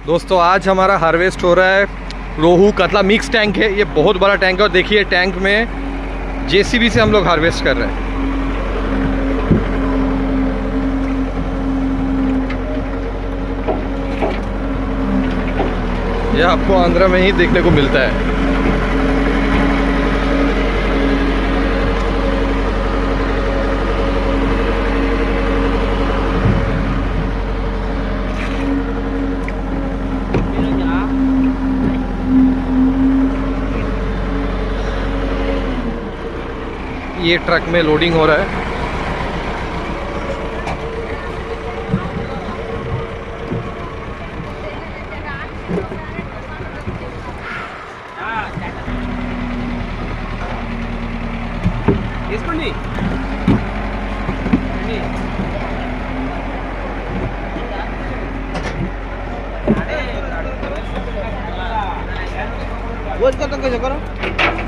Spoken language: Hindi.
दोस्तों आज हमारा हार्वेस्ट हो रहा है रोहू कतला मिक्स टैंक है। ये बहुत बड़ा टैंक है और देखिए टैंक में जेसीबी से हम लोग हार्वेस्ट कर रहे हैं। यह आपको आंध्रा में ही देखने को मिलता है। ये ट्रक में लोडिंग हो रहा है। रोज कत कैसे करो